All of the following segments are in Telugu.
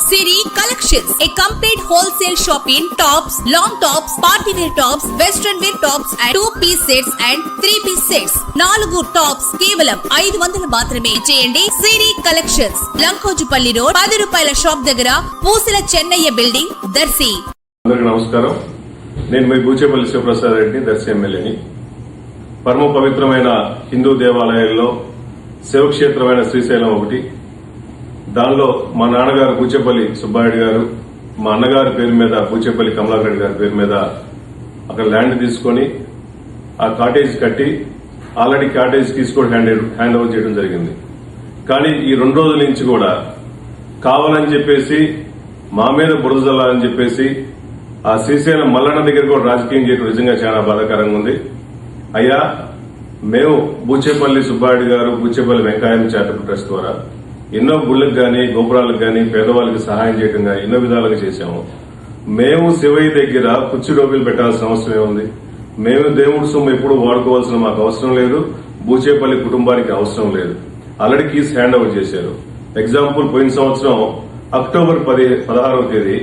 Siri Collections, a complete wholesale shop in tops, long tops, party wear tops, western wear tops and 2-piece sets and 3-piece sets. 4 tops కేవలం 500 మాత్రమే. చేయండి Siri Collections, లంకోజుపల్లి రోడ్, 10 రూపాయల షాప్ దగ్గర, పూసల చెన్నయ్య బిల్డింగ్, దర్శి. అందరికీ నమస్కారం. నేను మీ బూచేపల్లి శివప్రసాద్ రెడ్డి, దర్శి ఎమ్మెల్యేని. పరమ పవిత్రమైన హిందూ దేవాలయాల్లో శివక్షేత్రమైన శ్రీశైలం ఒకటి. దానిలో మా నాన్నగారు బూచేపల్లి సుబ్బారెడ్డి గారు, మా అన్నగారి పేరు మీద బూచేపల్లి కమలాకర్ రెడ్డి గారి పేరు మీద అక్కడ ల్యాండ్ తీసుకుని ఆ కాటేజ్ కట్టి ఆల్రెడీ కాటేజ్ తీసుకొని హ్యాండ్ ఓవర్ చేయడం జరిగింది. కానీ ఈ 2 రోజుల నుంచి కూడా కావాలని చెప్పేసి మా మీద బురద జల్లాలని చెప్పేసి ఆ శ్రీశైలం మల్లన్న దగ్గర కూడా రాజకీయం చేయడం నిజంగా చాలా బాధాకరంగా ఉంది. అయ్యా, మేము బూచేపల్లి సుబ్బారెడ్డి గారు, బూచేపల్లి వెంకయ్య చారిటబుల్ ట్రస్ట్ ద్వారా ఎన్నో గుళ్ళకు గాని, గోపురాలకు గాని, పేదవాళ్ళకి సహాయం చేయడం గాని ఎన్నో విధాలుగా చేశాము. మేము శివయ్య దగ్గర కుర్చీ డోబీలు పెట్టాల్సిన అవసరం ఏముంది? మేము దేవుడి సొమ్ము ఎప్పుడు వాడుకోవాల్సిన మాకు అవసరం లేదు, బూచేపల్లి కుటుంబానికి అవసరం లేదు. ఆల్రెడీ కీస్ హ్యాండ్ ఓవర్ చేశారు. ఎగ్జాంపుల్, పోయిన సంవత్సరం అక్టోబర్ 16వ తేదీ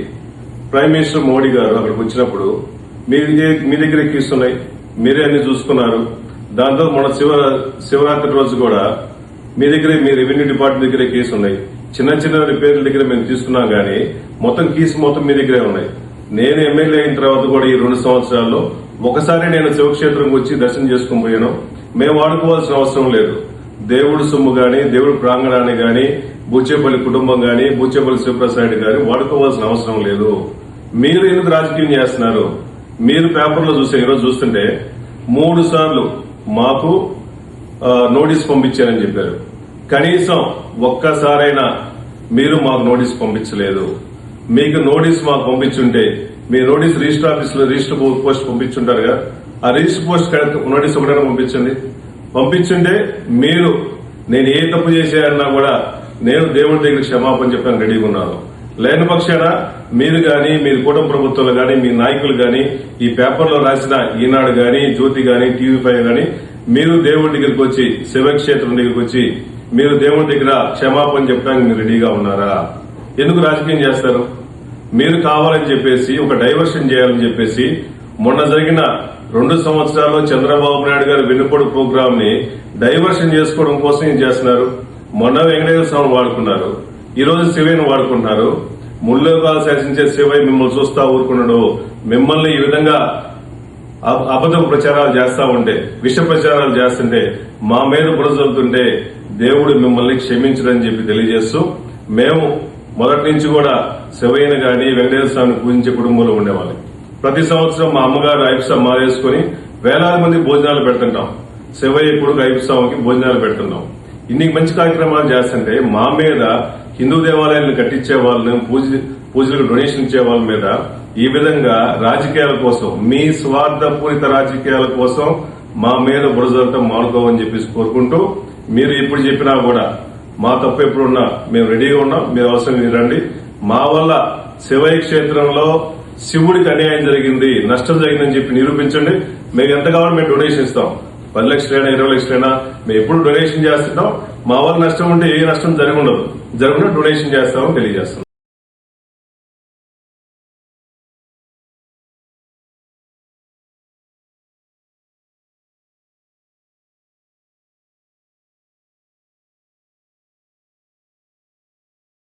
ప్రైమ్ మినిస్టర్ మోడీ గారు అక్కడికి వచ్చినప్పుడు మీ దగ్గర కీస్ ఉన్నాయి, మీరే అన్ని చూసుకున్నారు. దాంతో మన శివరాత్రి రోజు కూడా మీ రెవెన్యూ డిపార్ట్మెంట్ దగ్గర కేసు ఉన్నాయి. చిన్న రిపేర్ల దగ్గర మేము తీసుకున్నాం కానీ మొత్తం కీస్ మొత్తం మీ దగ్గరే ఉన్నాయి. నేను ఎమ్మెల్యే అయిన తర్వాత కూడా ఈ 2 సంవత్సరాల్లో ఒకసారి నేను శివక్షేత్రంకి వచ్చి దర్శనం చేసుకుని పోయాను. మేము వాడుకోవాల్సిన అవసరం లేదు. దేవుడు సొమ్ము గాని, దేవుడి ప్రాంగణాన్ని గాని, బూచేపల్లి కుటుంబం గాని, బూచేపల్లి శివప్రసాద్ గాని వాడుకోవాల్సిన అవసరం లేదు. మీరు ఎందుకు రాజకీయం చేస్తున్నారు? మీరు పేపర్లో ఈరోజు చూస్తుంటే 3 సార్లు మాకు నోటీస్ పంపించారని చెప్పారు. కనీసం ఒక్కసారైనా మీరు మాకు నోటీస్ పంపించలేదు. మీకు నోటీస్ మాకు పంపించుంటే మీ నోటీస్ రిజిస్టర్ ఆఫీసులో రిజిస్టర్ పోస్ట్ పంపించుంటారుగా, ఆ రిజిస్టర్ పోస్ట్ నోటీస్ ఒకటైనా పంపించుంటే మీరు నేను ఏ తప్పు చేశానన్నా కూడా నేను దేవుడి దగ్గర క్షమాపణ చెప్పడానికి రెడీగా ఉన్నాను. లేని పక్షాన మీరు గాని, మీరు కూటమి ప్రభుత్వంలో గాని, మీ నాయకులు గాని, ఈ పేపర్లో రాసిన ఈనాడు గాని, జ్యోతి గాని, TV5 గాని మీరు దేవుడి దగ్గరికి వచ్చి, శివక్షేత్రం దగ్గరికి వచ్చి మీరు దేవుడి దగ్గర క్షమాపణ చెప్పడానికి మీరు రెడీగా ఉన్నారా? ఎందుకు రాజకీయం చేస్తారు? మీరు కావాలని చెప్పేసి ఒక డైవర్షన్ చేయాలని చెప్పేసి మొన్న జరిగిన 2 సంవత్సరాల్లో చంద్రబాబు నాయుడు గారు వెన్నుపోటు ప్రోగ్రామ్ ని డైవర్షన్ చేసుకోవడం కోసం ఏం చేస్తున్నారు? మొన్న వెంకటేశ్వర స్వామిని వాడుకున్నారు, ఈ రోజు శివయ్యను వాడుకుంటున్నారు. ముల్లోకాలు శాసించే శివయ్య మిమ్మల్ని చూస్తా ఊరుకున్నాడు. మిమ్మల్ని ఈ విధంగా అబద్ధ ప్రచారాలు చేస్తా ఉంటే, విష ప్రచారాలు చేస్తుంటే, మా మీద బురదలుతుంటే దేవుడు మిమ్మల్ని క్షమించడని చెప్పి తెలియజేస్తూ, మేము మొదటి నుంచి కూడా శివయ్యను గాని, వెంకటేశ్వర స్వామిని పూజించే కుటుంబంలో ఉండేవాళ్ళం. ప్రతి సంవత్సరం మా అమ్మగారు ఐపుసా మారేసుకుని వేలాది మంది భోజనాలు పెడుతుంటాం. శివయ్య కొడుకు ఐపుసాకి భోజనాలు పెడుతున్నాం. ఇన్ని మంచి కార్యక్రమాలు చేస్తుంటే మా మీద హిందూ దేవాలయాలను కట్టించే వాళ్ళని, పూజలకు డొనేషన్ ఇచ్చే వాళ్ళ మీద ఈ విధంగా రాజకీయాల కోసం, మీ స్వార్థపూరిత రాజకీయాల కోసం మా మీద బురదలతో మానుకోవని చెప్పేసి కోరుకుంటూ, మీరు ఎప్పుడు చెప్పినా కూడా మా తప్పు ఎప్పుడున్నా మేము రెడీగా ఉన్నాం. మీరు అవసరం రండి. మా వల్ల శివయ్య క్షేత్రంలో శివుడికి అన్యాయం జరిగింది, నష్టం జరిగిందని చెప్పి నిరూపించండి. మేము ఎంత కావాలో మేము డొనేషన్ ఇస్తాం. 10 లక్షలైనా 20 లక్షలైనా మేము ఎప్పుడు డొనేషన్ చేస్తుంటాం. మా వల్ల నష్టం ఉంటే ఏ నష్టం జరగకుండా డొనేషన్ చేస్తామని తెలియజేస్తాం.